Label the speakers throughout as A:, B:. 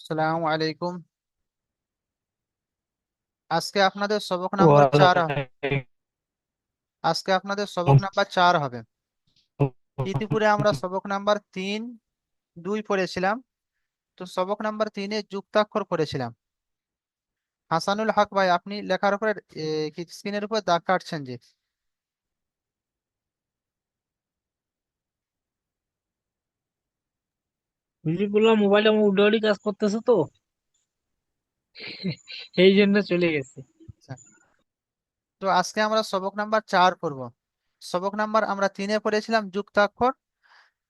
A: আসসালামু আলাইকুম। আজকে আপনাদের সবক নাম্বার 4।
B: ওয়ালাইকুম
A: আজকে আপনাদের সবক নাম্বার 4 হবে। ইতিপূর্বে আমরা সবক নাম্বার 3, 2 পড়েছিলাম। তো সবক নাম্বার 3-এ যুক্তাক্ষর পড়েছিলাম। হাসানুল হক ভাই, আপনি লেখার উপরে কি স্ক্রিনের উপর দাগ কাটছেন যে?
B: বুঝলি বললাম, মোবাইলে আমার উডাউডি কাজ করতেছে তো, এই জন্য চলে গেছে।
A: আচ্ছা। তো আজকে আমরা সবক নাম্বার 4 পড়ব। সবক নাম্বার আমরা 3-এ পড়েছিলাম যুক্তাক্ষর।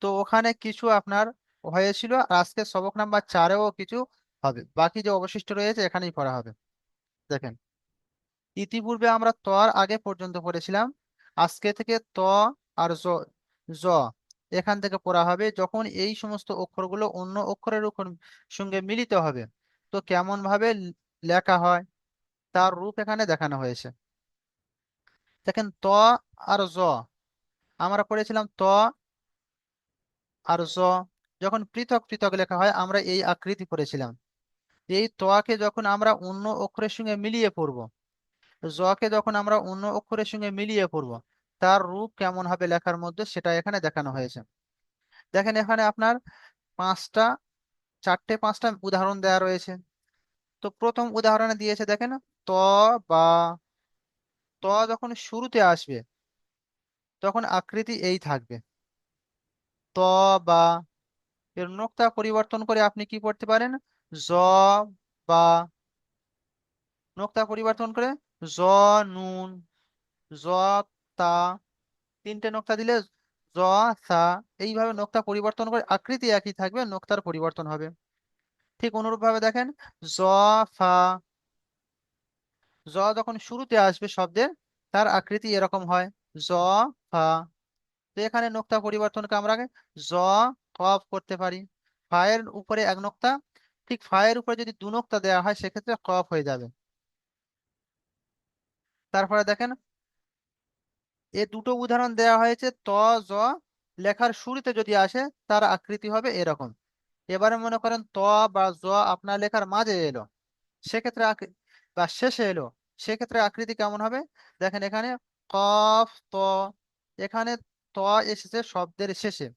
A: তো ওখানে কিছু আপনার হয়েছিল, আর আজকে সবক নাম্বার 4-এও কিছু হবে। বাকি যে অবশিষ্ট রয়েছে এখানেই পড়া হবে। দেখেন, ইতিপূর্বে আমরা ত আর আগে পর্যন্ত পড়েছিলাম। আজকে থেকে ত আর জ, জ এখান থেকে পড়া হবে। যখন এই সমস্ত অক্ষরগুলো অন্য অক্ষরের উপর সঙ্গে মিলিত হবে, তো কেমন ভাবে লেখা হয় তার রূপ এখানে দেখানো হয়েছে। দেখেন, ত আর জ আমরা পড়েছিলাম। ত আর জ যখন পৃথক পৃথক লেখা হয় আমরা এই আকৃতি পড়েছিলাম। এই তকে যখন আমরা অন্য অক্ষরের সঙ্গে মিলিয়ে পড়ব, জকে যখন আমরা অন্য অক্ষরের সঙ্গে মিলিয়ে পড়ব, তার রূপ কেমন হবে লেখার মধ্যে সেটা এখানে দেখানো হয়েছে। দেখেন, এখানে আপনার পাঁচটা, চারটে পাঁচটা উদাহরণ দেওয়া রয়েছে। তো প্রথম উদাহরণে দিয়েছে, দেখেন, ত বা। ত যখন শুরুতে আসবে তখন আকৃতি এই থাকবে, ত বা। এর নোক্তা পরিবর্তন করে আপনি কি করতে পারেন? জ বা। নোক্তা পরিবর্তন করে জ, নুন, জ, তা। তিনটে নোক্তা দিলে জ, সা। এইভাবে নোক্তা পরিবর্তন করে আকৃতি একই থাকবে, নোক্তার পরিবর্তন হবে। ঠিক অনুরূপভাবে দেখেন, জ, ফা। জ যখন শুরুতে আসবে শব্দের, তার আকৃতি এরকম হয়, জ, ফা। তো এখানে নোক্তা পরিবর্তনকে আমরা আগে জ, কফ করতে পারি। ফায়ের উপরে এক নোক্তা, ঠিক ফায়ের উপরে যদি দু নোক্তা দেওয়া হয় সেক্ষেত্রে কফ হয়ে যাবে। তারপরে দেখেন, এ দুটো উদাহরণ দেওয়া হয়েছে। ত, জ লেখার শুরুতে যদি আসে তার আকৃতি হবে এরকম। এবারে মনে করেন ত বা জ আপনার লেখার মাঝে এলো, সেক্ষেত্রে বা শেষে এলো, সেক্ষেত্রে আকৃতি কেমন হবে? দেখেন এখানে কফ ত। এখানে ত এসেছে শব্দের শেষে।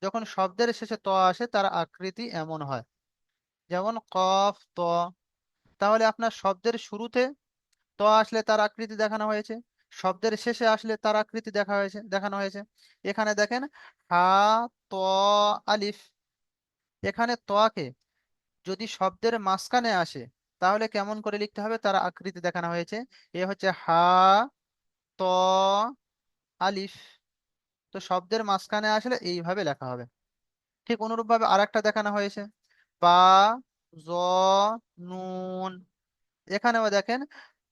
A: যখন শব্দের শেষে ত আসে তার আকৃতি এমন হয়, যেমন কফ ত। তাহলে আপনার শব্দের শুরুতে ত আসলে তার আকৃতি দেখানো হয়েছে, শব্দের শেষে আসলে তার আকৃতি দেখানো হয়েছে। এখানে দেখেন, হা, ত, আলিফ। এখানে তকে যদি শব্দের মাঝখানে আসে তাহলে কেমন করে লিখতে হবে তার আকৃতি দেখানো হয়েছে। এ হচ্ছে হা, ত, আলিফ। তো শব্দের মাঝখানে আসলে এইভাবে লেখা হবে। ঠিক অনুরূপভাবে আরেকটা দেখানো হয়েছে, বা, জ, নুন। এখানেও দেখেন,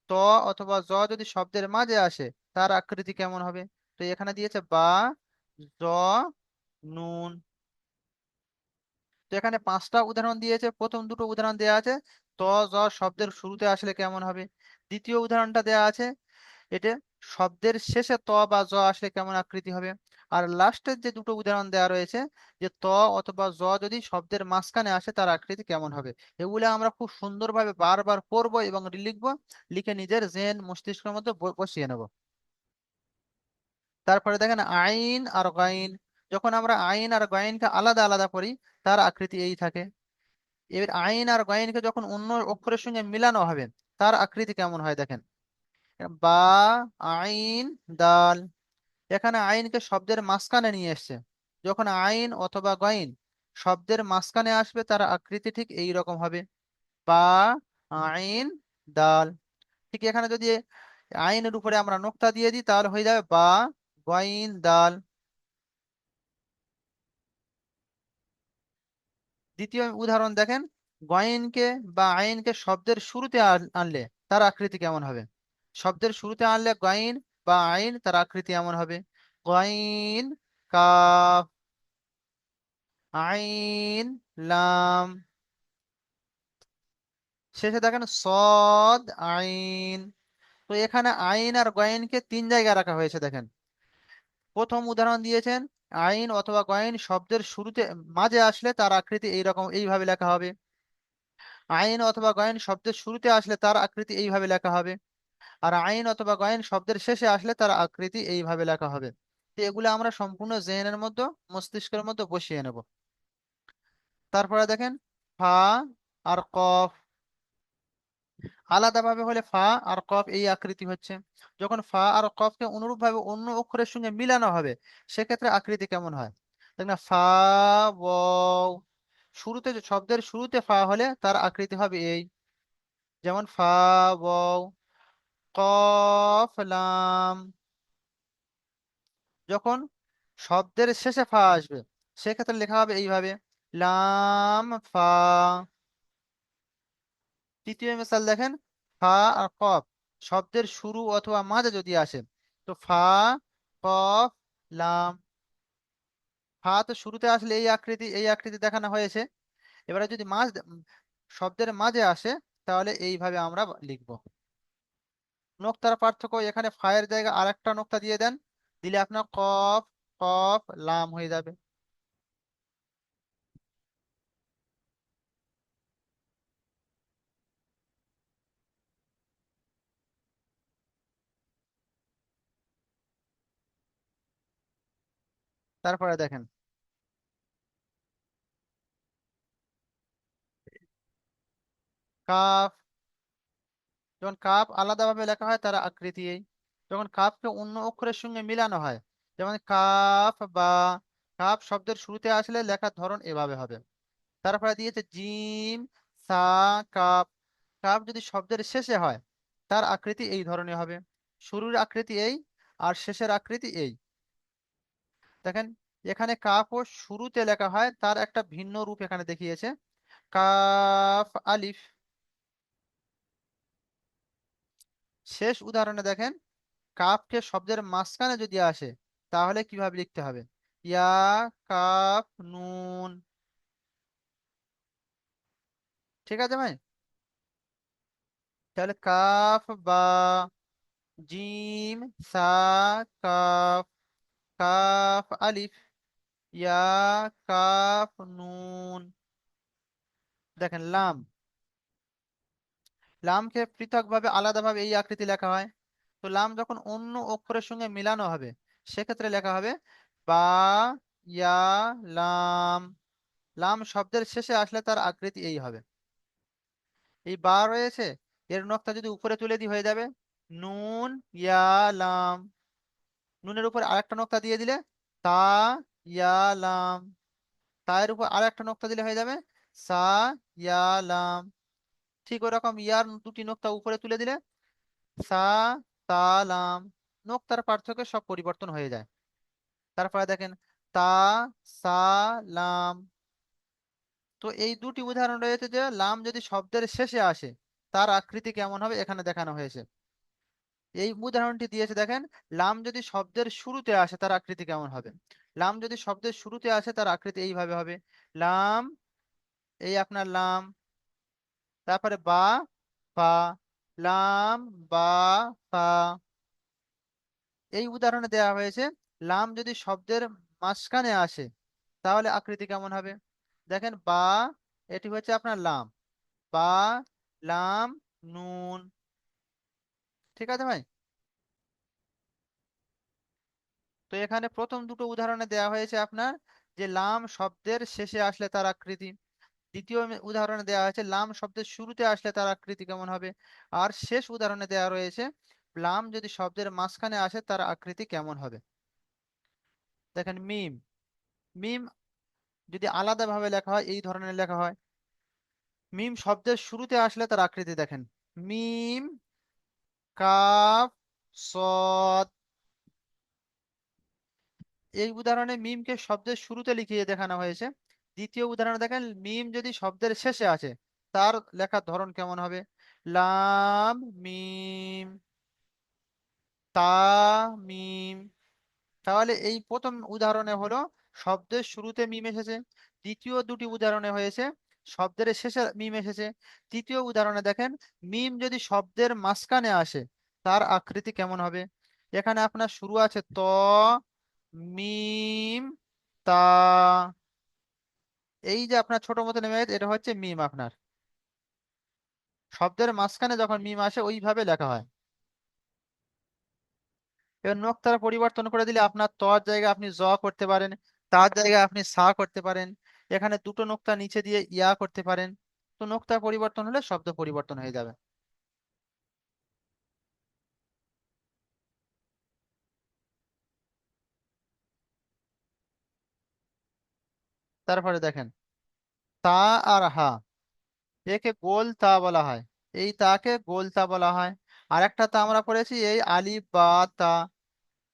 A: ত অথবা জ যদি শব্দের মাঝে আসে তার আকৃতি কেমন হবে। তো এখানে দিয়েছে বা, জ, নুন। তো এখানে পাঁচটা উদাহরণ দিয়েছে। প্রথম দুটো উদাহরণ দেওয়া আছে ত, জ শব্দের শুরুতে আসলে কেমন হবে। দ্বিতীয় উদাহরণটা দেওয়া আছে, এটা শব্দের শেষে ত বা জ আসলে কেমন আকৃতি হবে। আর লাস্টের যে দুটো উদাহরণ দেওয়া রয়েছে, যে ত অথবা জ যদি শব্দের মাঝখানে আসে তার আকৃতি কেমন হবে। এগুলো আমরা খুব সুন্দরভাবে বারবার পড়বো এবং লিখবো, লিখে নিজের জেন মস্তিষ্কের মধ্যে বসিয়ে নেব। তারপরে দেখেন, আইন আর গাইন। যখন আমরা আইন আর গাইনকে আলাদা আলাদা করি তার আকৃতি এই থাকে। এবার আইন আর গাইনকে যখন অন্য অক্ষরের সঙ্গে মিলানো হবে তার আকৃতি কেমন হয় দেখেন, বা, আইন, দাল। এখানে আইনকে শব্দের মাঝখানে নিয়ে এসছে। যখন আইন অথবা গাইন শব্দের মাঝখানে আসবে তার আকৃতি ঠিক এই রকম হবে, বা, আইন, দাল। ঠিক এখানে যদি আইনের উপরে আমরা নোক্তা দিয়ে দিই তাহলে হয়ে যাবে বা, গাইন, দাল। দ্বিতীয় উদাহরণ দেখেন, গয়েনকে বা আইনকে শব্দের শুরুতে আনলে তার আকৃতি কেমন হবে। শব্দের শুরুতে আনলে গয়েন বা আইন, তার আকৃতি এমন হবে, গয়েন, কাফ, আইন, লাম। শেষে দেখেন সদ, আইন। তো এখানে আইন আর গয়েনকে তিন জায়গায় রাখা হয়েছে। দেখেন, প্রথম উদাহরণ দিয়েছেন, আইন অথবা গয়েন শব্দের শুরুতে মাঝে আসলে তার আকৃতি এইরকম এইভাবে লেখা হবে। আইন অথবা গয়েন শব্দের শুরুতে আসলে তার আকৃতি এইভাবে লেখা হবে, আর আইন অথবা গয়েন শব্দের শেষে আসলে তার আকৃতি এইভাবে লেখা হবে। তো এগুলো আমরা সম্পূর্ণ জেনের মধ্যে, মস্তিষ্কের মধ্যে বসিয়ে নেব। তারপরে দেখেন ফা আর কফ আলাদাভাবে হলে ফা আর কফ এই আকৃতি হচ্ছে। যখন ফা আর কফকে অনুরূপভাবে অন্য অক্ষরের সঙ্গে মিলানো হবে, সেক্ষেত্রে আকৃতি কেমন হয়? দেখ না, ফা ওয়াও, শুরুতে শব্দের শুরুতে ফা হলে তার আকৃতি হবে এই, যেমন ফা ওয়াও, কফ লাম। যখন শব্দের শেষে ফা আসবে, সেক্ষেত্রে লেখা হবে এইভাবে, লাম ফা। তৃতীয় মিসাল দেখেন, ফা আর কফ শব্দের শুরু অথবা মাঝে যদি আসে, তো ফা কফ লাম। ফা তো শুরুতে আসলে এই আকৃতি দেখানো হয়েছে। এবারে যদি শব্দের মাঝে আসে, তাহলে এইভাবে আমরা লিখব। নোক্তার পার্থক্য, এখানে ফায়ের জায়গায় আরেকটা নোক্তা দিয়ে দেন, দিলে আপনার কফ কফ লাম হয়ে যাবে। তারপরে দেখেন কাফ, যখন কাপ আলাদাভাবে লেখা হয় তার আকৃতি এই। যখন কাপকে অন্য অক্ষরের সঙ্গে মিলানো হয়, যেমন কাফ বা, কাপ শব্দের শুরুতে আসলে লেখার ধরন এভাবে হবে। তারপরে দিয়েছে জিম সা কাপ, কাপ যদি শব্দের শেষে হয়, তার আকৃতি এই ধরনের হবে। শুরুর আকৃতি এই, আর শেষের আকৃতি এই। দেখেন, এখানে কাপ ও শুরুতে লেখা হয়, তার একটা ভিন্ন রূপ এখানে দেখিয়েছে, কাফ আলিফ। শেষ উদাহরণে দেখেন, কাফকে শব্দের মাঝখানে যদি আসে, তাহলে কিভাবে লিখতে হবে, ইয়া কাফ নুন। ঠিক আছে ভাই? তাহলে কাফ বা, জিম সা কাফ, কাফ আলিফ, ইয়া কাফ নুন। দেখেন লাম, লামকে পৃথকভাবে আলাদাভাবে এই আকৃতি লেখা হয়। তো লাম যখন অন্য অক্ষরের সঙ্গে মিলানো হবে, সেক্ষেত্রে লেখা হবে বা, ইয়া লাম। লাম শব্দের শেষে আসলে তার আকৃতি এই হবে। এই বা রয়েছে, এর নকটা যদি উপরে তুলে দিই হয়ে যাবে নুন ইয়া লাম। নুনের উপর আরেকটা নকটা দিয়ে দিলে তা ইয়া লাম। তায়ের উপর আরেকটা নকটা দিলে হয়ে যাবে সা ইয়া লাম। ঠিক ওরকম ইয়ার দুটি নকটা উপরে তুলে দিলে সা তা লাম। নকতার পার্থক্যে সব পরিবর্তন হয়ে যায়। তারপরে দেখেন তা সা লাম। তো এই দুটি উদাহরণ রয়েছে যে লাম যদি শব্দের শেষে আসে, তার আকৃতি কেমন হবে এখানে দেখানো হয়েছে। এই উদাহরণটি দিয়েছে দেখেন, লাম যদি শব্দের শুরুতে আসে তার আকৃতি কেমন হবে। লাম যদি শব্দের শুরুতে আসে, তার আকৃতি এইভাবে হবে, লাম, এই আপনার লাম, তারপরে বা ফা, লাম বা ফা। এই উদাহরণে দেওয়া হয়েছে, লাম যদি শব্দের মাঝখানে আসে, তাহলে আকৃতি কেমন হবে। দেখেন বা, এটি হচ্ছে আপনার লাম, বা লাম নুন। ঠিক আছে ভাই? তো এখানে প্রথম দুটো উদাহরণে দেওয়া হয়েছে আপনার যে লাম শব্দের শেষে আসলে তার আকৃতি। দ্বিতীয় উদাহরণে দেওয়া হয়েছে লাম শব্দের শুরুতে আসলে তার আকৃতি কেমন হবে। আর শেষ উদাহরণে দেওয়া রয়েছে লাম যদি শব্দের মাঝখানে আসে, তার আকৃতি কেমন হবে। দেখেন মিম, মিম যদি আলাদাভাবে লেখা হয়, এই ধরনের লেখা হয়। মিম শব্দের শুরুতে আসলে তার আকৃতি দেখেন, মিম কাফ সদ। এই উদাহরণে মিমকে শব্দের শুরুতে লিখিয়ে দেখানো হয়েছে। দ্বিতীয় উদাহরণে দেখেন, মিম যদি শব্দের শেষে আসে, তার লেখার ধরন কেমন হবে, লাম মিম তা মিম। তাহলে এই প্রথম উদাহরণে হলো শব্দের শুরুতে মিম এসেছে। দ্বিতীয় দুটি উদাহরণে হয়েছে শব্দের শেষে মিম এসেছে। তৃতীয় উদাহরণে দেখেন, মিম যদি শব্দের মাঝখানে আসে, তার আকৃতি কেমন হবে। এখানে আপনার শুরু আছে ত, মিম, তা। এই যে আপনার ছোট মতো নেমে গেছে, এটা হচ্ছে মিম আপনার। শব্দের মাঝখানে যখন মিম আসে ওইভাবে লেখা হয়। এবার নোক্তার পরিবর্তন করে দিলে আপনার তর জায়গায় আপনি জ করতে পারেন, তার জায়গায় আপনি সা করতে পারেন, এখানে দুটো নোক্তা নিচে দিয়ে ইয়া করতে পারেন। তো নোক্তার পরিবর্তন হলে শব্দ পরিবর্তন হয়ে যাবে। তারপরে দেখেন, তা আর হা, একে গোল তা বলা হয়। এই তাকে গোল তা বলা হয়। আর একটা তা আমরা পড়েছি, এই আলিফ বা তা,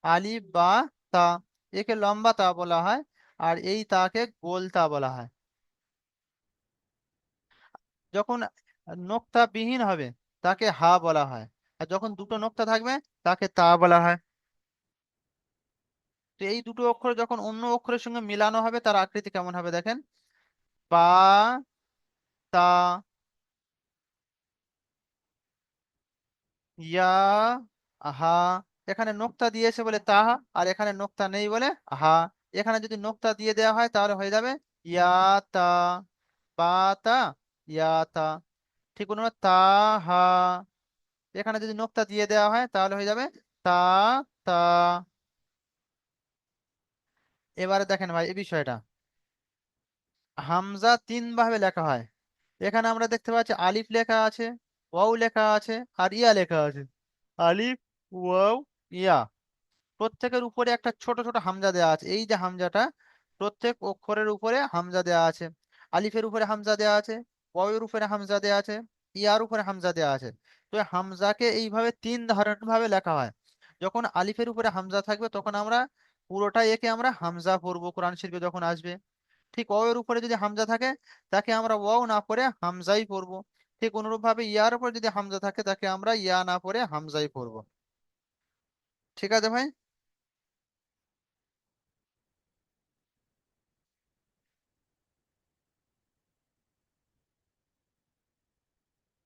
A: আলিফ বা তা, একে লম্বা তা বলা হয়। আর এই তাকে গোল তা বলা হয়। যখন নোক্তা বিহীন হবে তাকে হা বলা হয়। আর যখন দুটো নোক্তা থাকবে তাকে তা বলা হয়। তো এই দুটো অক্ষর যখন অন্য অক্ষরের সঙ্গে মিলানো হবে তার আকৃতি কেমন হবে দেখেন। বা, তা, ইয়া, হা। এখানে নোক্তা দিয়েছে বলে তাহা, আর এখানে নোক্তা নেই বলে হা। এখানে যদি নোক্তা দিয়ে দেওয়া হয় তাহলে হয়ে যাবে ইয়া, তা, বা, তা, ইয়া, তা। ঠিক অনুপাত তা, হা। এখানে যদি নোক্তা দিয়ে দেওয়া হয় তাহলে হয়ে যাবে তা, তা। এবারে দেখেন ভাই এই বিষয়টা, হামজা তিন ভাবে লেখা হয়। এখানে আমরা দেখতে পাচ্ছি আলিফ লেখা আছে, ওয়াও লেখা আছে, আর ইয়া লেখা আছে। আলিফ, ওয়াও, ইয়া। প্রত্যেকের উপরে একটা ছোট ছোট হামজা দেওয়া আছে। এই যে হামজাটা, প্রত্যেক অক্ষরের উপরে হামজা দেওয়া আছে। আলিফের উপরে হামজা দেওয়া আছে, ওয়াওয়ের উপরে হামজা দেওয়া আছে, ইয়ার উপরে হামজা দেওয়া আছে। তো এই হামজাকে এইভাবে তিন ধরনের ভাবে লেখা হয়। যখন আলিফের উপরে হামজা থাকবে তখন আমরা পুরোটা একে আমরা হামজা পড়বো কোরআন শরীফে যখন আসবে। ঠিক ওয়াও এর উপরে যদি হামজা থাকে তাকে আমরা ওয়াও না পড়ে হামজাই পড়বো। ঠিক অনুরূপ ভাবে ইয়ার উপরে যদি হামজা থাকে তাকে আমরা ইয়া না পড়ে হামজাই পড়বো। ঠিক আছে ভাই।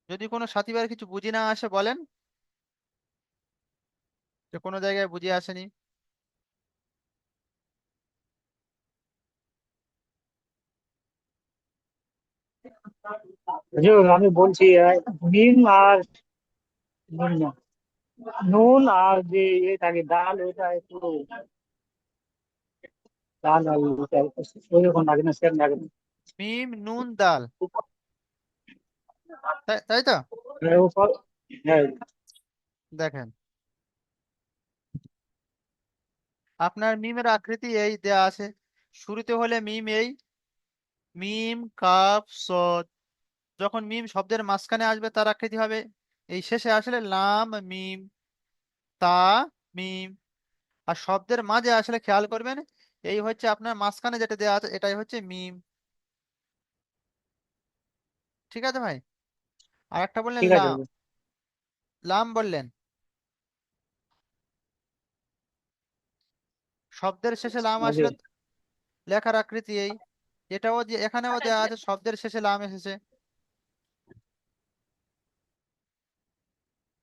A: যদি কোনো সাথী ভাইয়ের কিছু বুঝি না আসে বলেন, যে কোনো জায়গায় বুঝে আসেনি।
B: হুজুর আমি বলছি মিম আর নুন না, নুন আর যে ইয়ে থাকে ডাল, ওটা একটু ডাল আর ওটা ওইরকম লাগে না, সেম লাগে না।
A: মিম নুন দাল, তাই তাই তো।
B: উপর, হ্যাঁ।
A: দেখেন, আপনার মিমের আকৃতি এই দেয়া আছে। শুরুতে হলে মিম এই, মিম কাফ সদ। যখন মিম শব্দের মাঝখানে আসবে তার আকৃতি হবে এই, শেষে আসলে লাম মিম, তা, মিম। আর শব্দের মাঝে আসলে খেয়াল করবেন, এই হচ্ছে আপনার মাঝখানে যেটা দেওয়া আছে এটাই হচ্ছে মিম। ঠিক আছে ভাই। আর একটা বললেন
B: ঠিক আছে
A: লাম,
B: হুজুর।
A: লাম বললেন, শব্দের শেষে লাম
B: জি।
A: আসলে লেখার আকৃতি এই। এটাও যে এখানেও দেওয়া আছে শব্দের শেষে লাম এসেছে,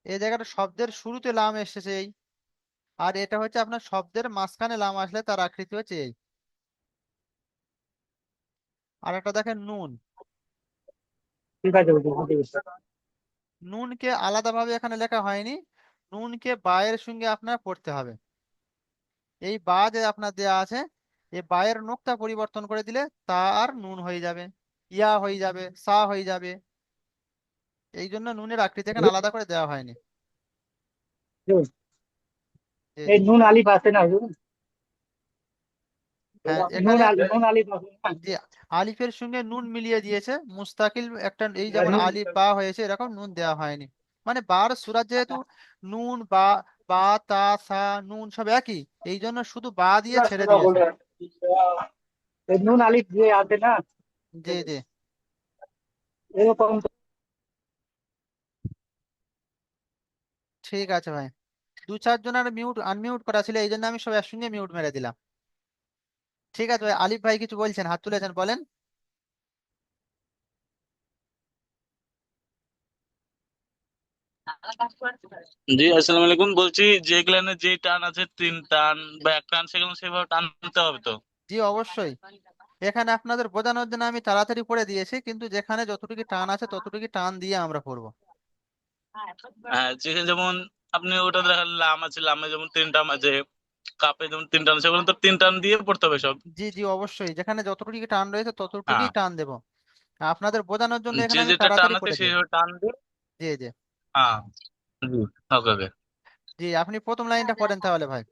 A: এই জায়গাটা শব্দের শুরুতে লাম এসেছে এই। আর এটা হচ্ছে আপনার শব্দের মাঝখানে লাম আসলে তার আকৃতি হচ্ছে এই। আর একটা দেখেন নুন,
B: ঠিক আছে হুজুর, ঠিক আছে।
A: নুনকে আলাদাভাবে এখানে লেখা হয়নি, নুনকে বায়ের সঙ্গে আপনার পড়তে হবে। এই বা যে আপনার দেয়া আছে, এই বায়ের নোকটা পরিবর্তন করে দিলে তা আর নুন হয়ে যাবে, ইয়া হয়ে যাবে, সা হয়ে যাবে। এই জন্য নুনের আকৃতি এখানে আলাদা করে দেওয়া হয়নি।
B: হুজুর,
A: জি
B: এই
A: জি।
B: নুন আলিফ আছে না হুজুর?
A: হ্যাঁ
B: নুন
A: এখানে,
B: নুন আলিফ আছে না?
A: যে আলিফের সঙ্গে নুন মিলিয়ে দিয়েছে মুস্তাকিল একটা, এই যেমন আলিফ বা হয়েছে এরকম নুন দেওয়া হয়নি। মানে বার সুরাত যেহেতু নুন বা, বা, তা, সা, নুন সব একই, এই জন্য শুধু বা দিয়ে ছেড়ে দিয়েছে।
B: এই নুন আলিফ যে আছে না,
A: জি জি।
B: এরকম।
A: ঠিক আছে ভাই। দু চারজনের মিউট আনমিউট করা ছিল এই জন্য আমি সব একসঙ্গে মিউট মেরে দিলাম। ঠিক আছে ভাই, আলিফ ভাই কিছু বলছেন, হাত তুলেছেন, বলেন।
C: জি আসসালামু আলাইকুম, বলছি যে এগুলানে যে টান আছে তিন টান বা এক টান, সেগুলো সেভাবে টানতে হবে তো?
A: জি অবশ্যই। এখানে আপনাদের বোঝানোর জন্য আমি তাড়াতাড়ি পড়ে দিয়েছি, কিন্তু যেখানে যতটুকু টান আছে ততটুকু টান দিয়ে আমরা পড়বো।
C: হ্যাঁ, যেমন আপনি ওটা দেখান, লাম আছে, লামে যেমন তিন টান আছে, কাপে যেমন তিন টান আছে, সেগুলো তো তিন টান দিয়ে পড়তে হবে সব।
A: জি জি অবশ্যই, যেখানে যতটুকু টান রয়েছে ততটুকুই
C: হ্যাঁ,
A: টান দেব। আপনাদের বোঝানোর জন্য
C: যে
A: এখানে আমি
C: যেটা টান
A: তাড়াতাড়ি
C: আছে
A: করে দিই।
C: সেইভাবে টান দিয়ে।
A: জি জি।
C: হ্যাঁ, জি, ওকে ওকে।
A: জি আপনি প্রথম লাইনটা পড়েন তাহলে ভাই।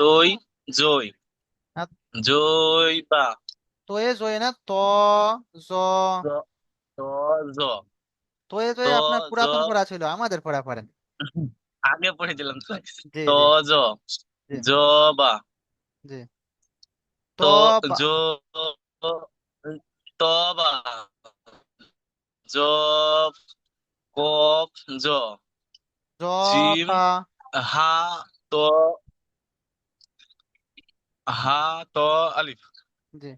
C: দই, জই,
A: আর
C: জই বা,
A: তো এ জয়ে না, ত জ।
C: জ, ত, জ,
A: তো এ
C: ত,
A: জয়ে আপনার
C: জ,
A: পুরাতন পড়া ছিল, আমাদের পড়া পড়েন।
C: আগে পড়েছিলাম তো।
A: জি
C: ত,
A: জি
C: জ,
A: জি
C: জ বা,
A: জি।
C: ত,
A: তো বা,
C: জ, ত বা, জ, কফ, জ,
A: জ
C: জিম,
A: ফা।
C: হা, ত, হা, ত, আলিফ,
A: জি।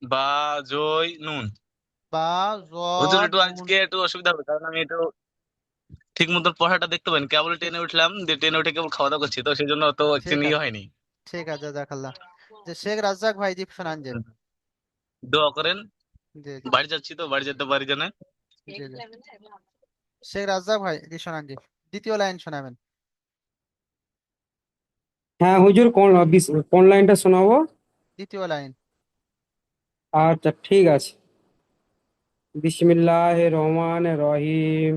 C: বা, জই, নুন।
A: বা জ
C: হুজুর একটু
A: নুন।
C: আজকে একটু অসুবিধা হবে, কারণ আমি একটু ঠিক মতো পড়াটা দেখতে পাইনি, কেবল
A: ঠিক
C: টেনে উঠলাম, দিয়ে টেনে উঠে কেবল খাওয়া দাওয়া করছি, তো সেই জন্য অত
A: ঠিক
C: একচেনি
A: আছে
C: হয়নি।
A: ঠিক আছে জাজাকাল্লাহ। যে শেখ রাজ্জাক ভাই জি শোনান যে।
C: হুম। দোয়া করেন,
A: জি জি
C: বাড়ি যাচ্ছি তো, বাড়ি যেতে পারি জানে।
A: জি জি। শেখ রাজ্জাক ভাই জি শোনান জি, দ্বিতীয় লাইন শোনাবেন।
D: হ্যাঁ হুজুর, কোন লাইনটা শোনাবো?
A: দ্বিতীয় লাইন।
D: আচ্ছা ঠিক আছে। বিসমিল্লাহির রহমানির রহিম।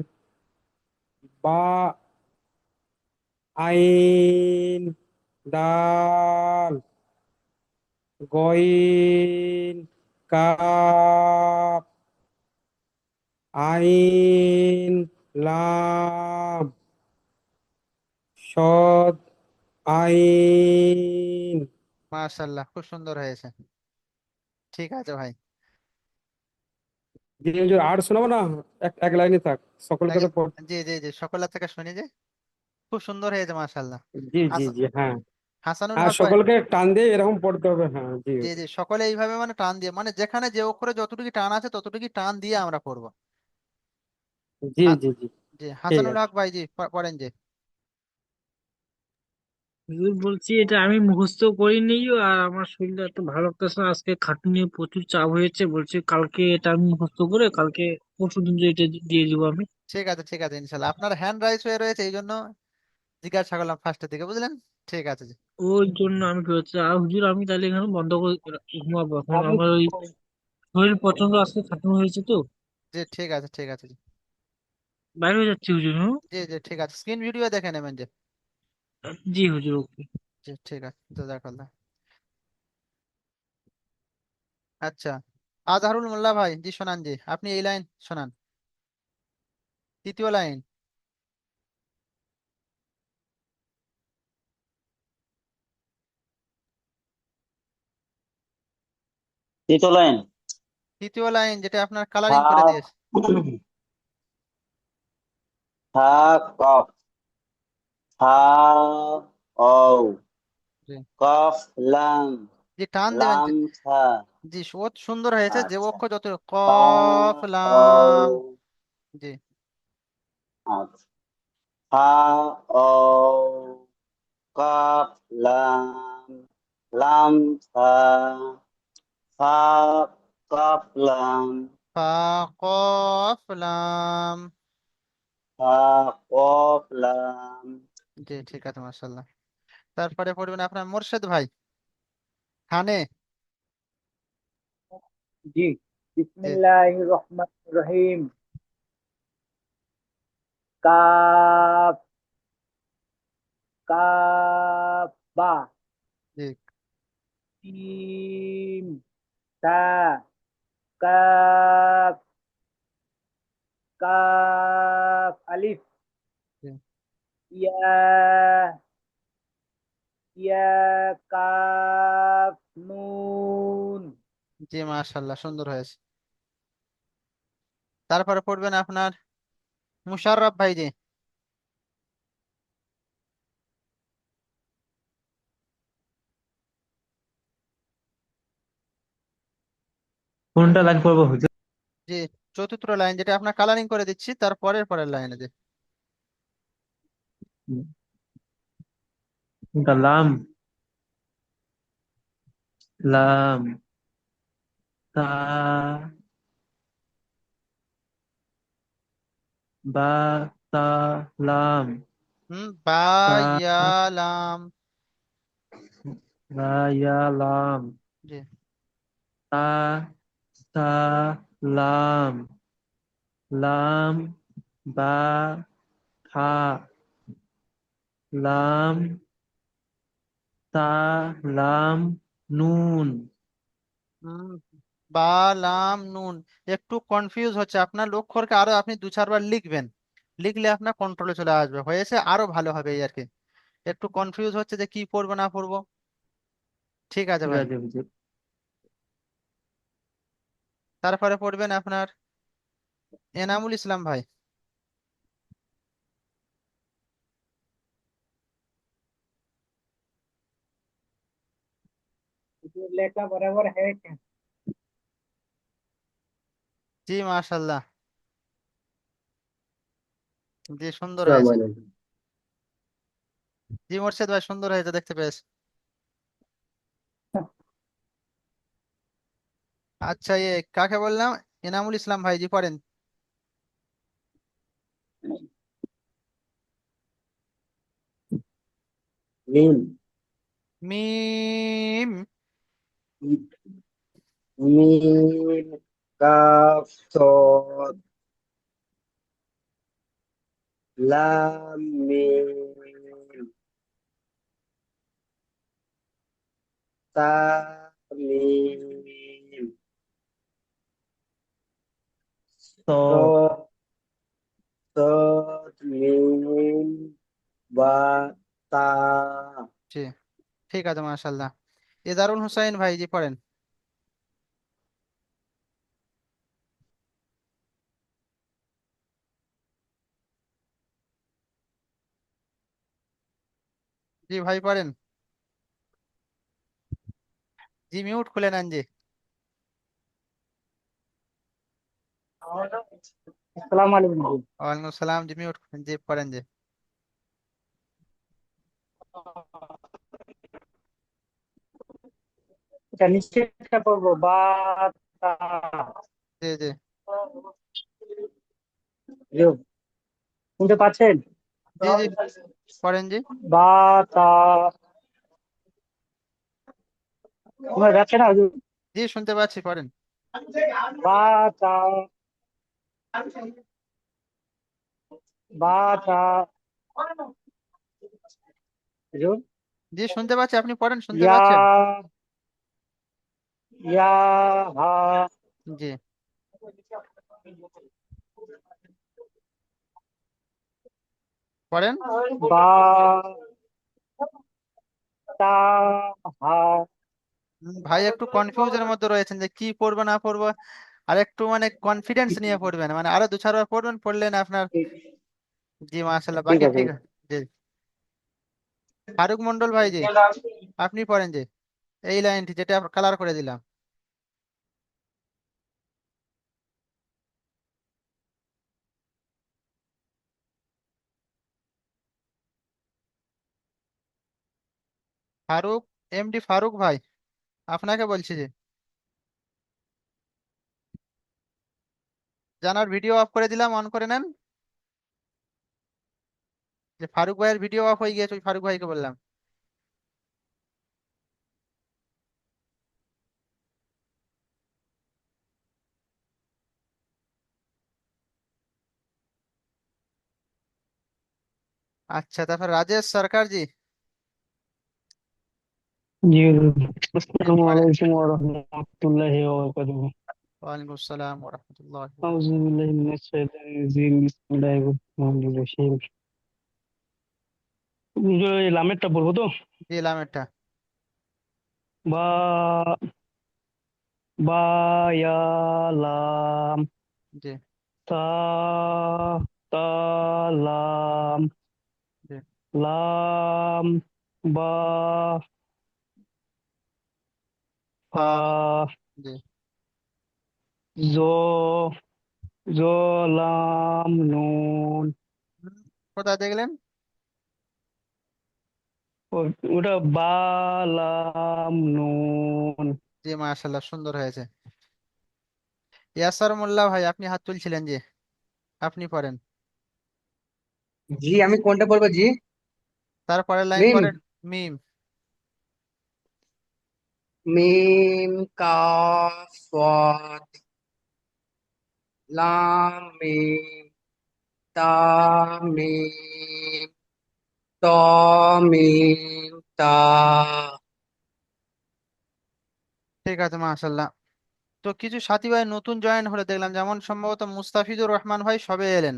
D: বা, আইন, দাল, গইন, কাফ, আইন, লাম, সদ, আইন।
A: মাশাল্লাহ, খুব সুন্দর হয়েছে। ঠিক আছে ভাই।
D: জি হুজুর, আর শোনাবো না? এক এক লাইনে থাক, সকলকে তো
A: জি জি জি সকলের থেকে শুনি যে, খুব সুন্দর হয়েছে মাশাল্লাহ।
D: জি জি
A: হাস-
D: জি হ্যাঁ।
A: হাসানুল
D: হ্যাঁ,
A: হক ভাই।
D: সকলকে টান দিয়ে এরকম পড়তে হবে, হ্যাঁ জি
A: জি জি সকলে এইভাবে মানে টান দিয়ে, মানে যেখানে যে অক্ষরে যতটুকু টান আছে ততটুকু টান দিয়ে আমরা পড়বো।
D: জি
A: হা-
D: জি জি।
A: জি
D: ঠিক
A: হাসানুল
D: আছে।
A: হক ভাই জি পড়েন যে।
B: হুজুর বলছি এটা আমি মুখস্থ করিনি, আর আমার শরীরটা এত ভালো লাগতেছে না, আজকে খাটুনি প্রচুর চাপ হয়েছে, বলছি কালকে এটা আমি মুখস্থ করে কালকে পরশু দিন এটা দিয়ে দিব আমি।
A: ঠিক আছে ইনশাল্লাহ, আপনার হ্যান্ড রাইজ হয়ে রয়েছে এই জন্য জিজ্ঞাসা করলাম ফার্স্টের দিকে, বুঝলেন। ঠিক আছে জি।
B: ওই জন্য আমি কি হচ্ছে, আর হুজুর আমি তাহলে এখানে বন্ধ করে ঘুমাবো এখন,
D: আমি
B: আমার ওই শরীর প্রচন্ড আজকে খাটুনি হয়েছে তো,
A: জি ঠিক আছে জি।
B: বাইরে হয়ে যাচ্ছি হুজুর, হ্যাঁ।
A: জি জি ঠিক আছে, স্ক্রিন ভিডিও দেখে নেবেন যে।
B: জি হুজুর, ওকে।
A: জি ঠিক আছে জাজাকাল্লাহ। আচ্ছা, আজহারুল মোল্লা ভাই জি শোনান জি, আপনি এই লাইন শোনান, তৃতীয় লাইন।
E: তৃতীয় লাইন।
A: তৃতীয় লাইন যেটা আপনার কালারিং
E: হা,
A: করে দিয়েছে।
E: হা, কফ, হা, ও,
A: জি
E: কফ, লাম,
A: জি টান দেবেন
E: লাম,
A: জি।
E: থা।
A: জি সুন্দর হয়েছে, যে
E: আচ্ছা,
A: অক্ষর যত
E: হা,
A: কফ লাম।
E: ও,
A: জি
E: আচ্ছা, হা, ও, কফ, লাম, লাম, থা, হা, কফ, লাম,
A: ফা কফ লাম।
E: হা, কফ, লাম।
A: জি ঠিক আছে মাশাল্লাহ। তারপরে পড়বেন আপনার মোর্শেদ ভাই, থানে।
B: জি।
A: জি
B: বিসমিল্লাহির রহমানির রহিম। কাফ, কাফ বা,
A: জি
B: জিম, তা, কাফ, কাফ আলিফ,
A: জি
B: ইয়া, ইয়া, কাফ নুন।
A: জি মাশাল্লাহ সুন্দর হয়েছে। তারপরে পড়বেন আপনার মুশাররফ ভাই জি।
B: কোনটা লাইন পড়বো হুজুর?
A: জি চতুর্থ লাইন যেটা আপনার কালারিং করে দিচ্ছি, তার পরের লাইনে জি।
B: কোনটা লাম? লাম, তা, বা, তা, লাম,
A: বা
B: তা,
A: ইয়া লাম।
B: বা, ইয়া, লাম,
A: জি।
B: তা, সা, লাম, লাম, বা, থা, লাম, তা, লাম, নুন।
A: হুম, বা লাম নুন। একটু কনফিউজ হচ্ছে আপনার, লক্ষ্য রেখে আরো আপনি দু চারবার লিখবেন, লিখলে আপনার কন্ট্রোলে চলে আসবে, হয়েছে আরো ভালো হবে এই আর কি। একটু কনফিউজ হচ্ছে যে কি পড়বো না পড়বো। ঠিক আছে
B: ঠিক
A: ভাই।
B: আছে বুঝি।
A: তারপরে পড়বেন আপনার এনামুল ইসলাম ভাই।
B: লেখা বরাবর है क्या?
A: জি মাশাল্লাহ। জি সুন্দর
E: আসসালামু
A: হয়েছে।
E: আলাইকুম।
A: জি মোর্শেদ ভাই সুন্দর হয়েছে, দেখতে পেয়েছি। আচ্ছা, কাকে বললাম? এনামুল ইসলাম ভাই, জি পড়েন।
E: মিম।
A: মিম।
E: মিম, কাফ, সদ, লাম, মিম, তা, মিম,
B: तो
E: সদ, সদ, মিম, বা, তা।
A: জি ঠিক আছে মাশাল্লাহ। এদারুল হুসাইন ভাই, জি পড়েন। জি ভাই পড়েন। জি মিউট খুলে নেন জি।
B: अस्सलाम वालेकुम जी।
A: ওয়ালাইকুম সালাম, জি মিউট, জি পড়েন জি।
B: এটা নিশ্চয়ই পড়বো বা তা।
A: জি জি।
B: জি, শুনতে পাচ্ছেন?
A: জি জি পড়েন জি।
B: বা তা, শোনা যাচ্ছে না হুজুর?
A: জি শুনতে পাচ্ছি, পড়েন।
B: বা তা, বা তা, হুজুর,
A: জি শুনতে পাচ্ছি, আপনি পড়েন, শুনতে
B: ইয়া,
A: পাচ্ছেন।
B: ইয়া, হা,
A: জি পড়েন।
B: বা তা, হা।
A: ভাই একটু কনফিউজের মধ্যে রয়েছেন যে কি পড়বো না পড়বো, আর একটু মানে কনফিডেন্স নিয়ে পড়বেন, মানে আরো দু চারবার পড়বেন, পড়লেন আপনার। জি মাশাল্লাহ,
B: ঠিক
A: বাকি
B: আছে।
A: ঠিক আছে। জি। ফারুক মন্ডল ভাই, জি আপনি পড়েন জি, এই লাইনটি যেটা কালার করে দিলাম। ফারুক, এমডি ফারুক ভাই, আপনাকে বলছি যে জানার ভিডিও অফ করে দিলাম, অন করে নেন। যে ফারুক ভাইয়ের ভিডিও অফ হয়ে গিয়েছে, ওই ফারুক ভাইকে বললাম। আচ্ছা, তারপর রাজেশ সরকার জি।
B: জি,
A: জি
B: আসসালামু
A: পড়েন।
B: আলাইকুম ওয়া রাহমাতুল্লাহি ওয়া বারাকাতুহু।
A: ওয়ালাইকুম আসসালাম ওয়া রাহমাতুল্লাহি ওয়া
B: আউযু
A: বারাকাতুহু।
B: বিল্লাহি মিনাশ শাইতানির রাজিম। বিসমিল্লাহির রহমানির রহিম। এই লামেরটা বলবো তো?
A: জি লামেরটা।
B: বা, বা, ইয়া, লাম,
A: জি
B: তা, তা, লাম,
A: জি।
B: লাম, বা,
A: তা।
B: ফা,
A: জি।
B: জো, জো, লাম, নুন।
A: হুম, কোথায় দেখলেন?
F: ওটা বা লাম নুন।
A: জি মাশাল্লাহ, সুন্দর হয়েছে। ইয়াসার মোল্লা ভাই, আপনি হাত তুলছিলেন যে, আপনি পড়েন।
G: জি, আমি কোনটা বলবো জি?
A: তারপরের লাইন
G: মিম।
A: পড়েন। মিম।
G: মিম কাফ সাদ লাম মিম তা মিম ত মিম তা।
A: ঠিক আছে মাশাল্লাহ। তো কিছু সাথী ভাই নতুন জয়েন হলে দেখলাম, যেমন সম্ভবত মুস্তাফিজুর রহমান ভাই সবে এলেন,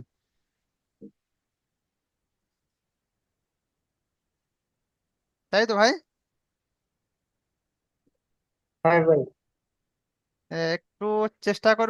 A: তাই তো ভাই?
G: হ্যাঁ ভাই।
A: একটু চেষ্টা করুন